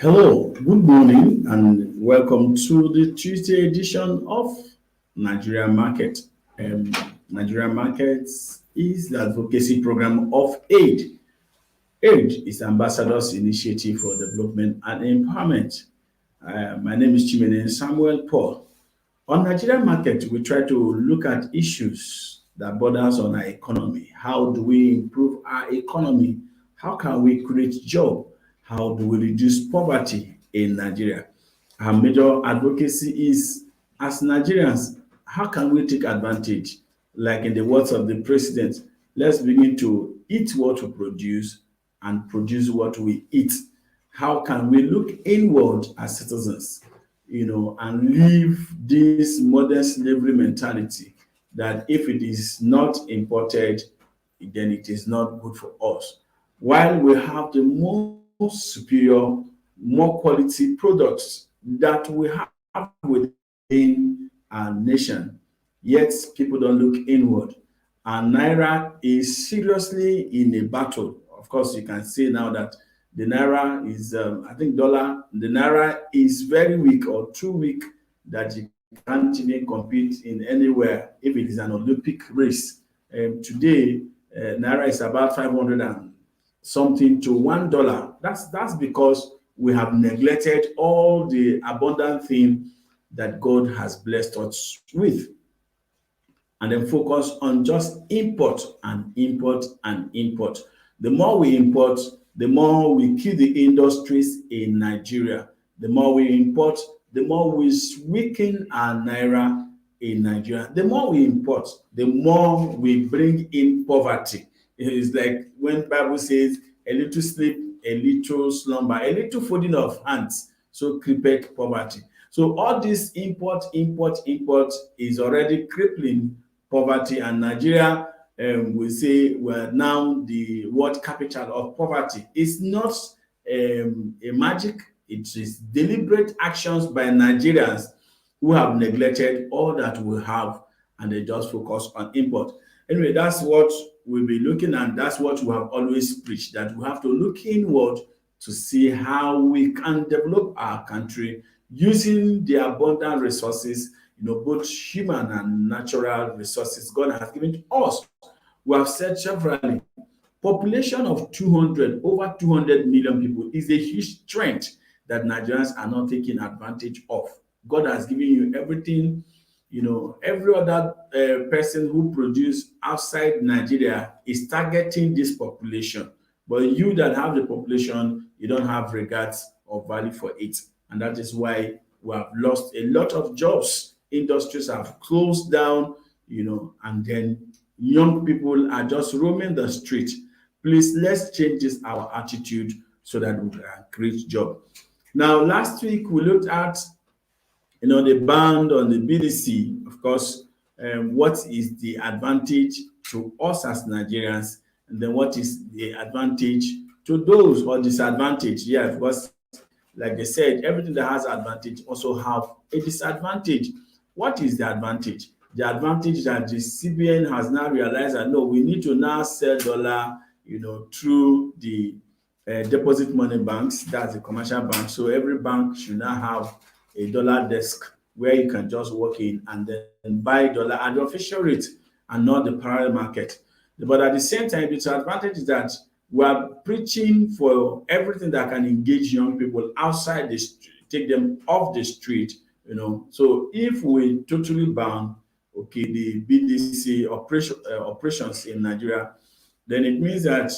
Hello, good morning, and welcome to the Tuesday edition of Nigeria Market. Um, Nigeria Markets is the advocacy program of AID. AID is Ambassadors Initiative for Development and Empowerment. My name is Chimene Samuel Paul. On Nigeria Market, we try to look at issues that borders on our economy. How do we improve our economy? How can we create job? How do we reduce poverty in Nigeria? Our major advocacy is, as Nigerians, how can we take advantage? Like in the words of the president, let's begin to eat what we produce and produce what we eat. How can we look inward as citizens, and leave this modern slavery mentality that if it is not imported, then it is not good for us. While we have the most superior, more quality products that we have within our nation, yet people don't look inward. And Naira is seriously in a battle. Of course, you can see now that the Naira is, I think, the Naira is very weak or too weak that you can't even compete in anywhere if it is an Olympic race. Today, Naira is about 500 and something to $1. That's because we have neglected all the abundant thing that God has blessed us with, and then focus on just import and import and import. The more we import, the more we kill the industries in Nigeria. The more we import, the more we weaken our naira in Nigeria. The more we import, the more we bring in poverty. It's like when Bible says, a little sleep, a little slumber, a little folding of hands, so creepeth poverty. So all this import is already crippling poverty, and Nigeria, we say we're now the world capital of poverty. It's not a magic, it is deliberate actions by Nigerians who have neglected all that we have, and they just focus on import. Anyway, that's what we'll be looking at. That's what we have always preached, that we have to look inward to see how we can develop our country using the abundant resources, both human and natural resources God has given to us. We have said severally, population of 200, over 200 million people is a huge strength that Nigerians are not taking advantage of. God has given you everything. Every other person who produce outside Nigeria is targeting this population. But you that have the population, you don't have regards or value for it. And that is why we have lost a lot of jobs. Industries have closed down, and then young people are just roaming the street. Please, let's change this our attitude so that we can create job. Now, last week we looked at the ban on the BDC. Of course, what is the advantage to us as Nigerians, and then what is the advantage to those, or disadvantage? Yeah, because like they said, everything that has advantage also have a disadvantage. What is the advantage? The advantage that the CBN has now realized that no, we need to now sell dollar, through the deposit money banks, that's the commercial bank. So every bank should now have a dollar desk where you can just walk in and then buy dollar at the official rate and not the parallel market. But at the same time, the advantage is that we are preaching for everything that can engage young people outside the street, take them off the street. So if we totally ban, the BDC operations in Nigeria, then it means that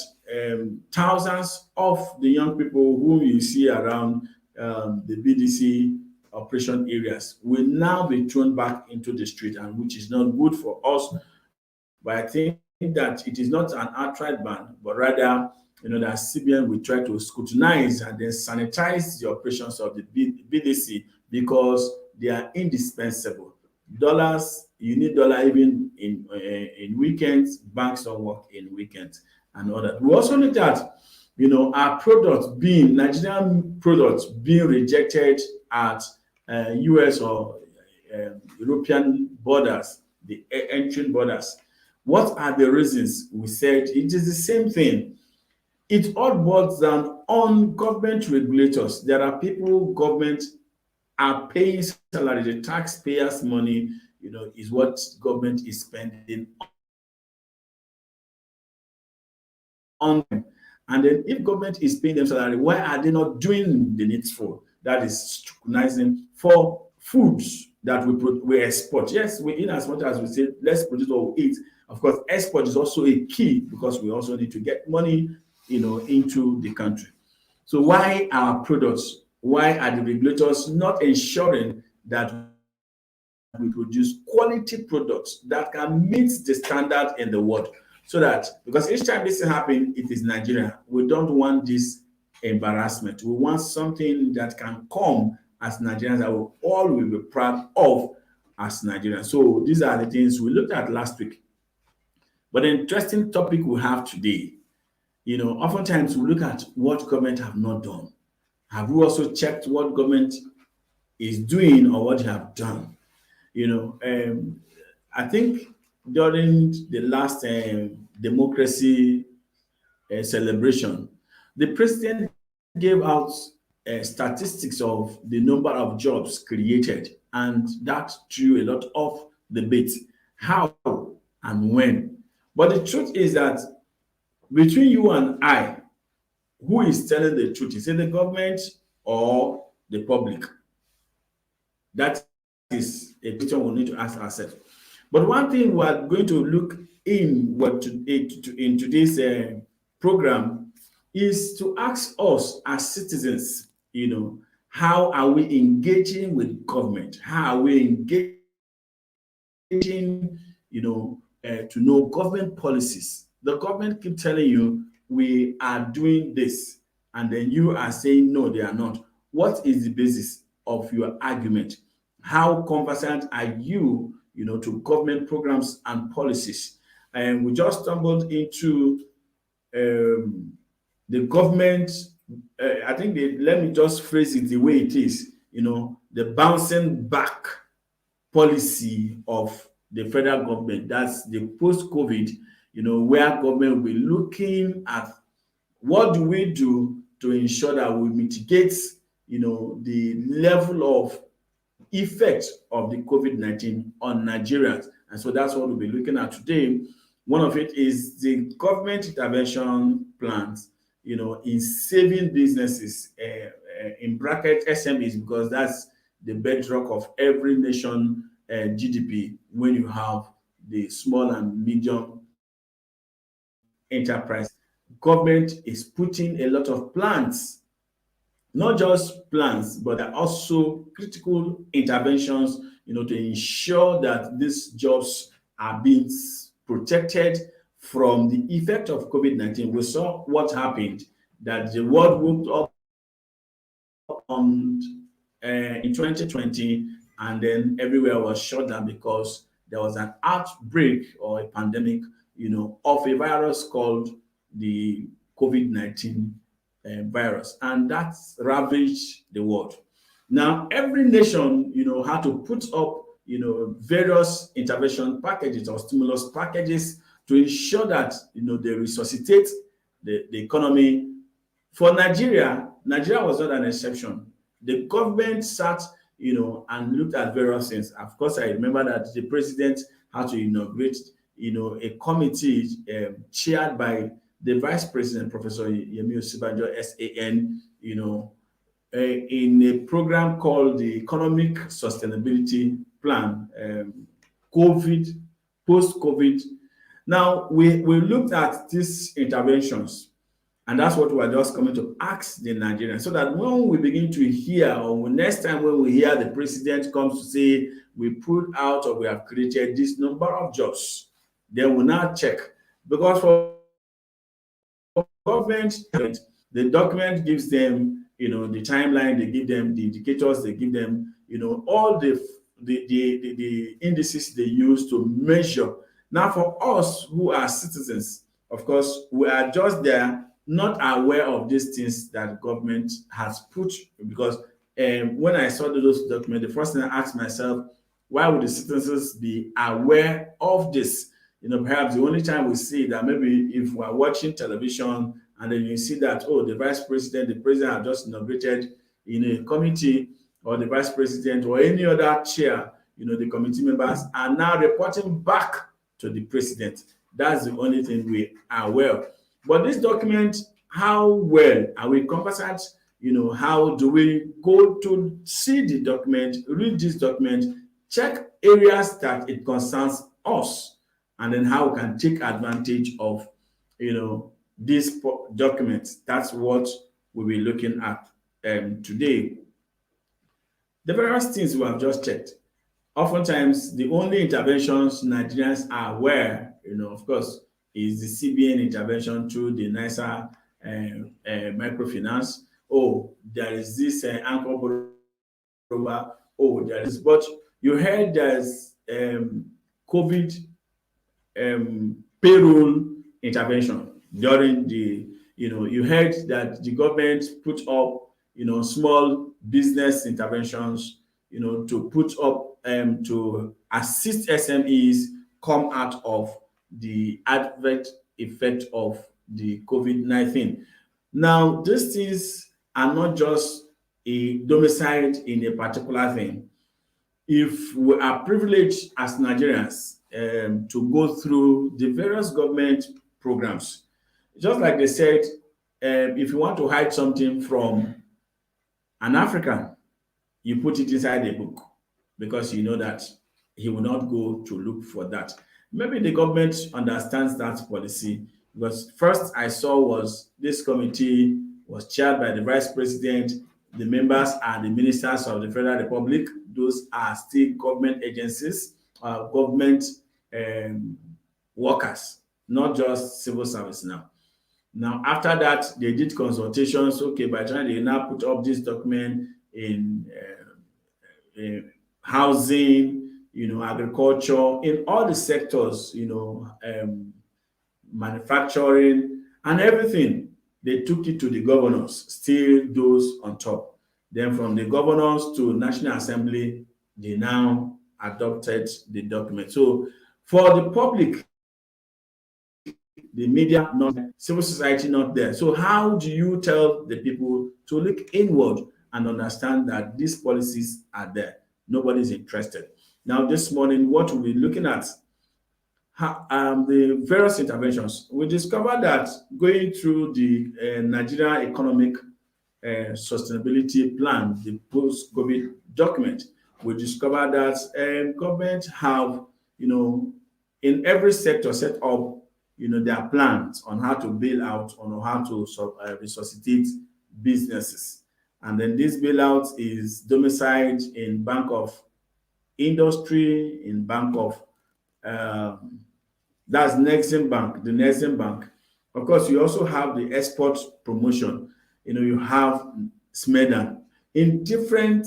thousands of the young people whom you see around the BDC operation areas will now be thrown back into the street, and which is not good for us. But I think that it is not an outright ban, but rather, that CBN will try to scrutinize and then sanitize the operations of the BDC, because they are indispensable. Dollars, you need dollar even in weekends. Banks don't work in weekends and all that. We also looked at, our products being Nigerian products being rejected at US or European borders, the entering borders. What are the reasons? We said it is the same thing. it all boils down on government regulators. There are people government are paying salary, the taxpayers' money, is what government is spending on them. And then if government is paying them salary, why are they not doing the needful? That is scrutinizing for foods that we export. Yes, we in as much as we say let's produce what we eat. Of course, export is also a key because we also need to get money, into the country. So why our products? Why are the regulators not ensuring that we produce quality products that can meet the standard in the world? So that, because each time this happens, it is Nigeria. We don't want this embarrassment. We want something that can come as Nigerians that we all will be proud of as Nigerians. So these are the things we looked at last week. But the interesting topic we have today, oftentimes we look at what government have not done. Have we also checked what government is doing or what they have done? I think during the last democracy celebration, the president gave out statistics of the number of jobs created, and that drew a lot of debate. How and when? But the truth is that between you and I, who is telling the truth? Is it the government or the public? That is a question we need to ask ourselves. But one thing we are going to look in in today's program is to ask us as citizens, how are we engaging with government? How are we engaging, to know government policies? The government keep telling you we are doing this, and then you are saying no, they are not. What is the basis of your argument? How conversant are you, to government programs and policies? And we just stumbled into the government. I think let me just phrase it the way it is. The bouncing back policy of the federal government. That's the post-COVID. Where government will be looking at what do we do to ensure that we mitigate, the level of effect of the COVID-19 on Nigerians. And so that's what we'll be looking at today. One of it is the government intervention plans, in saving businesses, in bracket SMEs, because that's the bedrock of every nation GDP when you have the small and medium enterprise. Government is putting a lot of plans, not just plans, but also critical interventions, to ensure that these jobs are being protected from the effect of COVID-19. We saw what happened, that the world woke up on in 2020, and then everywhere was shut down because there was an outbreak or a pandemic, of a virus called the COVID-19 virus, and that's ravaged the world. Now, every nation, had to put up, various intervention packages or stimulus packages to ensure that, they resuscitate the economy. For Nigeria, Nigeria was not an exception. The government sat, and looked at various things. Of course, I remember that the president had to inaugurate, a committee chaired by the vice president, Professor Yemi Osibanjo, SAN, in a program called the Economic Sustainability Plan, COVID, post-COVID. Now, we looked at these interventions, and that's what we're just coming to ask the Nigerians, so that when we begin to hear, or next time when we hear the president comes to say, we put out or we have created this number of jobs, then we'll now check. Because for government, the document gives them, the timeline, they give them the indicators, they give them, all the indices they use to measure. Now, for us who are citizens, of course, we are just there, not aware of these things that government has put. Because when I saw those documents, the first thing I asked myself, why would the citizens be aware of this? Perhaps the only time we see that maybe if we're watching television and then you see that, oh, the vice president, the president had just inaugurated in a committee, or the vice president or any other chair, the committee members are now reporting back to the president. That's the only thing we are aware of. But this document, how well are we conversant? How do we go to see the document, read this document, check areas that it concerns us, and then how we can take advantage of, this document. That's what we'll be looking at today. The various things we have just checked. Oftentimes, the only interventions Nigerians are aware, of course, is the CBN intervention through the NISA microfinance. Oh, there is this anchor borrower. Oh, there is, but you heard there's COVID payroll intervention during the, you heard that the government put up, small business interventions, to put up to assist SMEs come out of the adverse effect of the COVID-19. Now, these things are not just a domicile in a particular thing. If we are privileged as Nigerians to go through the various government programs, just like they said, if you want to hide something from an African, you put it inside a book, because you know that he will not go to look for that. Maybe the government understands that policy, because first I saw was this committee was chaired by the vice president. The members are the ministers of the Federal Republic. Those are still government agencies, government workers, not just civil service now. Now, after that, they did consultations. Okay, by the time they now put up this document in housing, agriculture, in all the sectors, manufacturing and everything, they took it to the governors, still those on top. Then from the governors to National Assembly, they now adopted the document. So for the public, the media not there, civil society not there. So how do you tell the people to look inward and understand that these policies are there? Nobody's interested. Now, this morning, what we'll be looking at, the various interventions. We discovered that going through the Nigeria Economic Sustainability Plan, the post-COVID document, we discovered that government have, in every sector set up, their plans on how to bail out, on how to resuscitate businesses. And then this bailout is domiciled in Bank of Industry, in Bank of, that's Nexim Bank, the Nexim Bank. Of course, you also have the export promotion. You have SMEDA. In different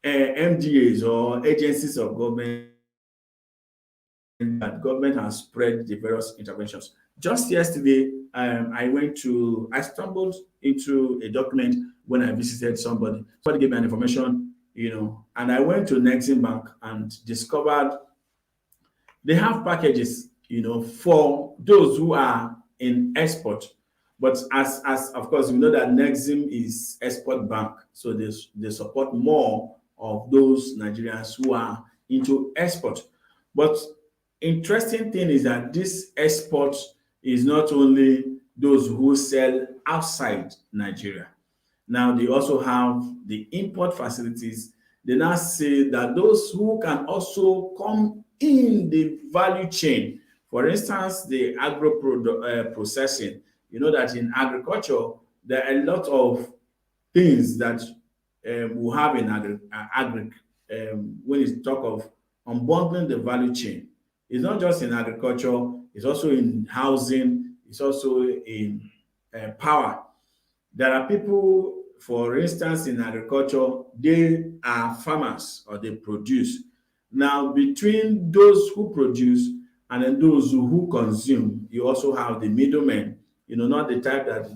MDAs or agencies of government, that government has spread the various interventions. Just yesterday, I stumbled into a document when I visited somebody. Somebody gave me an information, and I went to Nexim Bank and discovered they have packages, for those who are in export. But as of course, we know that Nexim is export bank, so they support more of those Nigerians who are into export. But interesting thing is that this export is not only those who sell outside Nigeria. Now they also have the import facilities. They now say that those who can also come in the value chain, for instance, the agro processing. You know that in agriculture, there are a lot of things that we have in when you talk of unbundling the value chain. It's not just in agriculture, it's also in housing, it's also in power. There are people, for instance, in agriculture, they are farmers or they produce. Now, between those who produce and then those who consume, you also have the middlemen, not the type that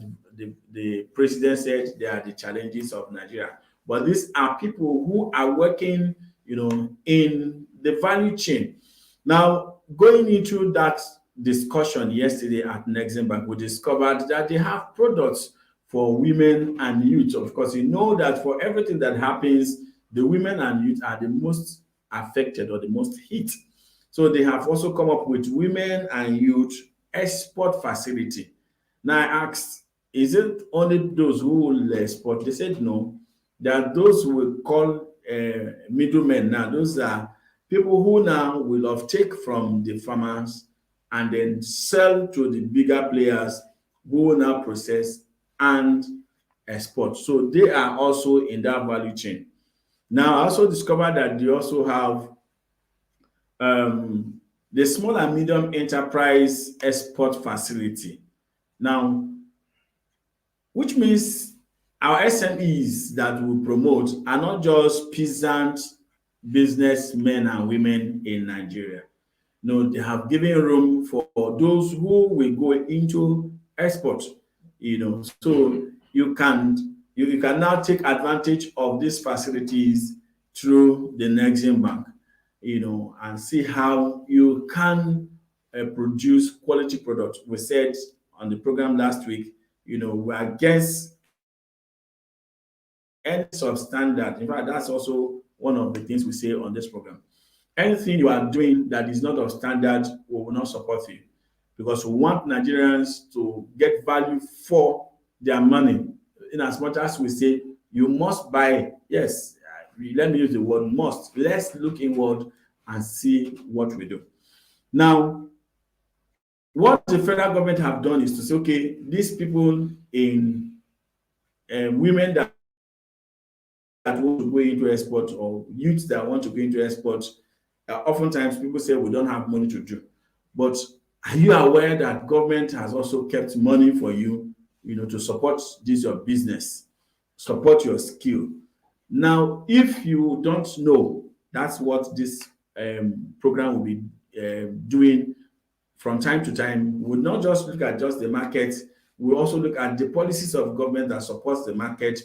the president said they are the challenges of Nigeria. But these are people who are working, in the value chain. Now, going into that discussion yesterday at Nexim Bank, we discovered that they have products for women and youth. Of course, you know that for everything that happens, the women and youth are the most affected or the most hit. So they have also come up with women and youth export facility. Now I asked, is it only those who will export? They said no. There are those who will call middlemen now. Those are people who now will take from the farmers and then sell to the bigger players who will now process and export. So they are also in that value chain. Now I also discovered that they also have the small and medium enterprise export facility. Now, which means our SMEs that we promote are not just peasant businessmen and women in Nigeria. No, they have given room for those who will go into export. So you can now take advantage of these facilities through the Nexim Bank, and see how you can produce quality products. We said on the program last week, we are against any substandard. In fact, that's also one of the things we say on this program. Anything you are doing that is not of standard, we will not support you, because we want Nigerians to get value for their money. In as much as we say you must buy, yes, let me use the word must. Let's look inward and see what we do. Now, what the federal government have done is to say, okay, these people in women that want to go into export, or youths that want to go into export, oftentimes people say we don't have money to do. But are you aware that government has also kept money for you, to support this your business, support your skill? Now, if you don't know, that's what this program will be doing from time to time. We'll not just look at just the market, we'll also look at the policies of government that supports the market.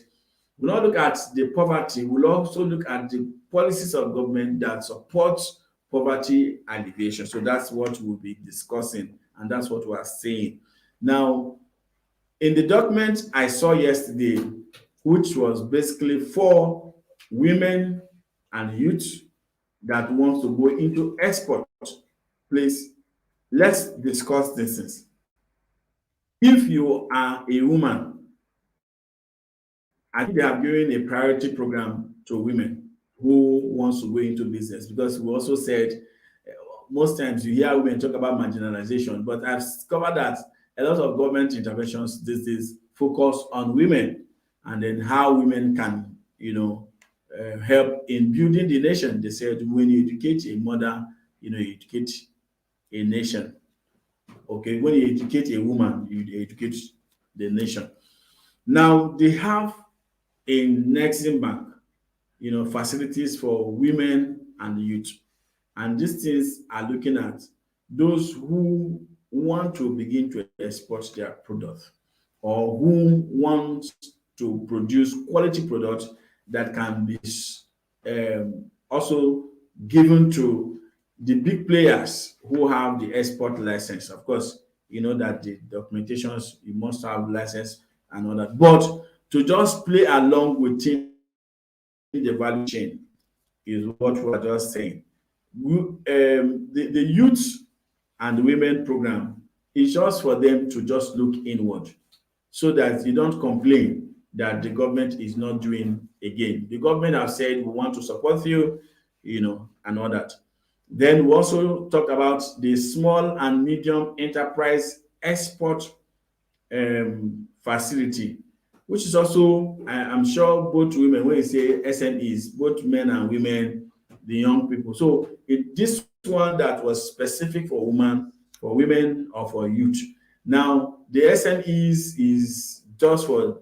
We'll not look at the poverty, we'll also look at the policies of government that supports poverty alleviation. So that's what we'll be discussing, and that's what we are saying. Now, in the document I saw yesterday, which was basically for women and youth that wants to go into export, please, let's discuss this things. If you are a woman, I think they have given a priority program to women who wants to go into business, because we also said most times you hear women talk about marginalization, but I've discovered that a lot of government interventions these days focus on women, and then how women can, help in building the nation. They said when you educate a mother, you educate a nation. Okay, when you educate a woman, you educate the nation. Now they have in Nexim Bank, facilities for women and youth. And these things are looking at those who want to begin to export their products, or who want to produce quality products that can be also given to the big players who have the export license. Of course, you know that the documentations, you must have license and all that. But to just play along within the value chain is what we're just saying. The youth and the women program is just for them to just look inward, so that you don't complain that the government is not doing again. The government have said we want to support you, and all that. Then we also talked about the small and medium enterprise export facility, which is also, I'm sure both women, when you say SMEs, both men and women, the young people. So this one that was specific for women or for youth. Now, the SMEs is just for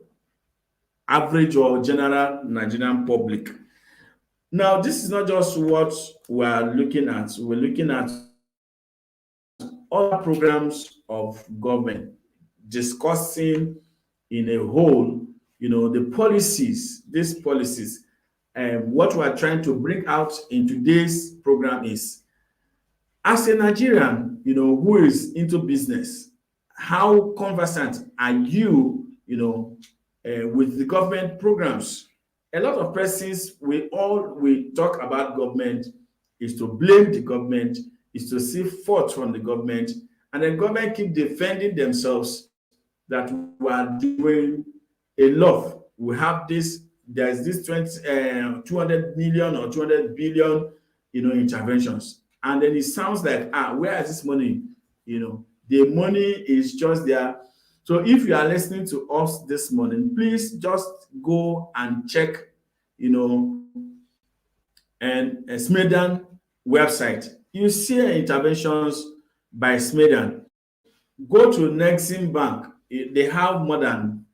average or general Nigerian public. Now, this is not just what we are looking at. We're looking at other programs of government discussing in a whole, the policies, these policies. What we're trying to bring out in today's program is As a Nigerian, who is into business, how conversant are you, with the government programs? A lot of persons, we talk about government is to blame the government, is to see fault from the government, and the government keep defending themselves that we are doing a lot. We have this, there's this 200 million or 200 billion, interventions. And then it sounds like, where is this money? The money is just there. So if you are listening to us this morning, please just go and check, and Smedan website. You see interventions by Smedan. Go to Nexim Bank. They have more than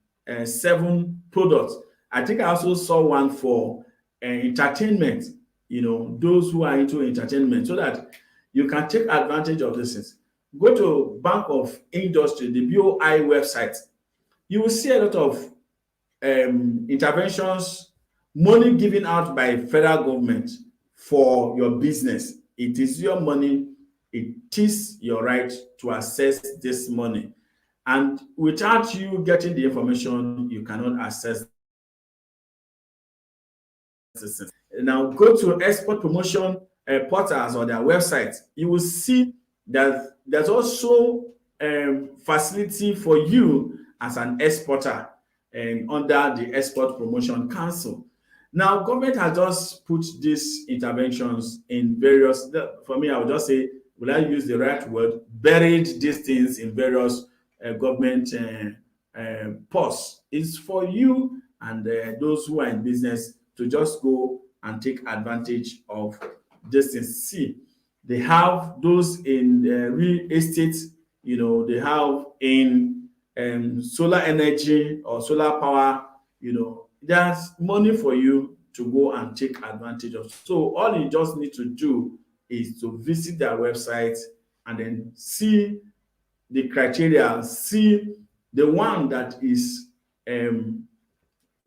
7 products. I think I also saw one for entertainment, those who are into entertainment, so that you can take advantage of these things. Go to Bank of Industry, the BOI website. You will see a lot of interventions, money given out by federal government for your business. It is your money. It is your right to access this money. And without you getting the information, you cannot access this. Now go to export promotion portals or their website. You will see that there's also facility for you as an exporter under the Export Promotion Council. Now, government has just put these interventions in various, for me, I would just say, will I use the right word, buried these things in various government posts. It's for you and those who are in business to just go and take advantage of this things. See, they have those in real estate, they have in solar energy or solar power, there's money for you to go and take advantage of. So all you just need to do is to visit their website and then see the criteria, see the one that is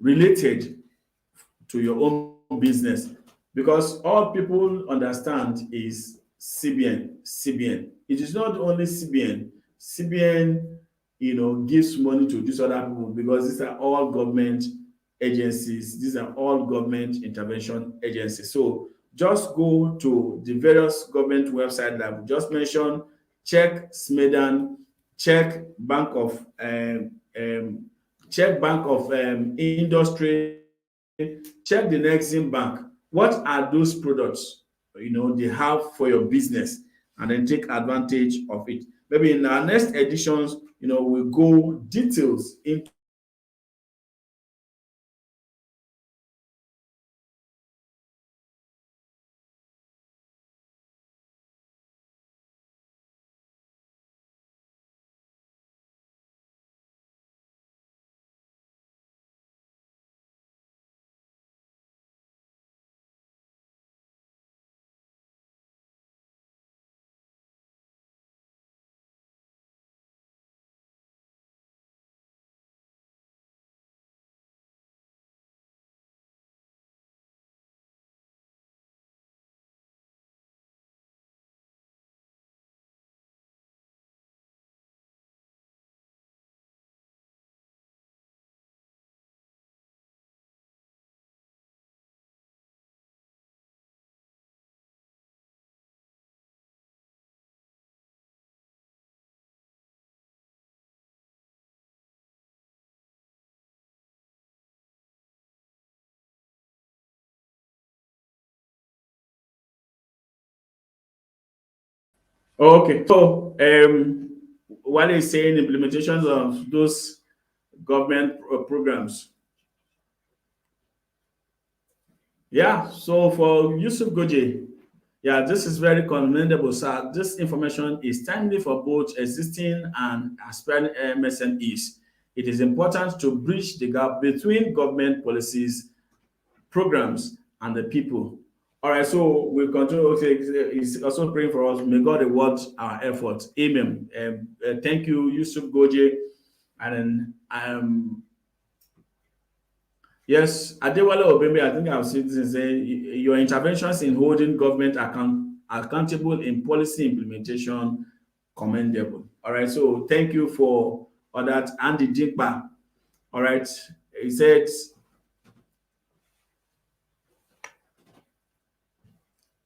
related to your own business, because all people understand is CBN. It is not only CBN gives money to these other people, because these are all government agencies, these are all government intervention agencies. So just go to the various government websites that we just mentioned, check Smedan, check Bank of Industry, check the Nexim Bank. What are those products they have for your business, and then take advantage of it. Maybe in our next editions, we'll go details into okay. So what is saying implementations of those government programs. Yeah, so for Yusuf Goje, yeah, this is very commendable, sir. This information is timely for both existing and aspiring MSMEs. It is important to bridge the gap between government policies, programs, and the people. All right, so we continue. Okay, he's also praying for us. May God reward our efforts. Amen. Thank you, Yusuf Goje. And then yes, Adewale Obembe, I think I've seen this and say your interventions in holding government accountable in policy implementation, commendable. All right, so thank you for all that. Andy Dinkpa, all right, he said,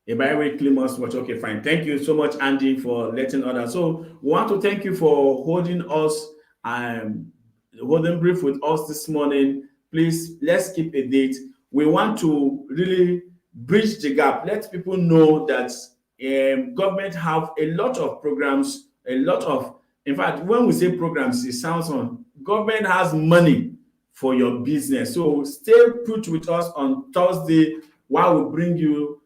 weekly must watch. Okay, fine. Thank you so much, Andy, for letting others. So we want to thank you for holding us, holding brief with us this morning. Please, let's keep a date. We want to really bridge the gap. Let people know that government have a lot of programs, in fact, when we say programs, it sounds on government has money for your business. So stay put with us on Thursday while we bring you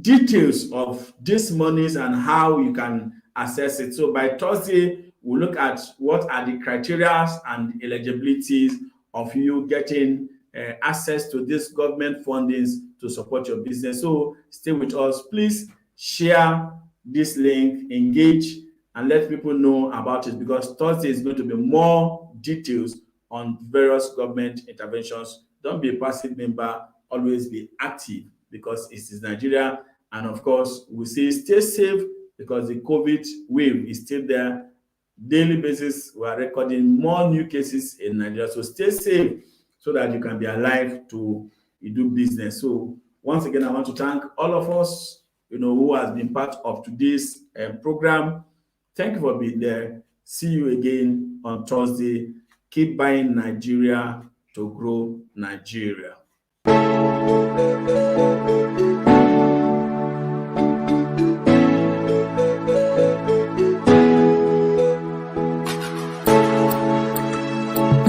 details of these monies and how you can access it. So by Thursday, we'll look at what are the criteria and eligibilities of you getting access to this government fundings to support your business. So stay with us. Please share this link, engage, and let people know about it, because Thursday is going to be more details on various government interventions. Don't be a passive member, always be active, because it is Nigeria. And of course, we say stay safe, because the COVID wave is still there. Daily basis, we are recording more new cases in Nigeria. So stay safe so that you can be alive to do business. So once again, I want to thank all of us, who has been part of today's program. Thank you for being there. See you again on Thursday. Keep buying Nigeria to grow Nigeria.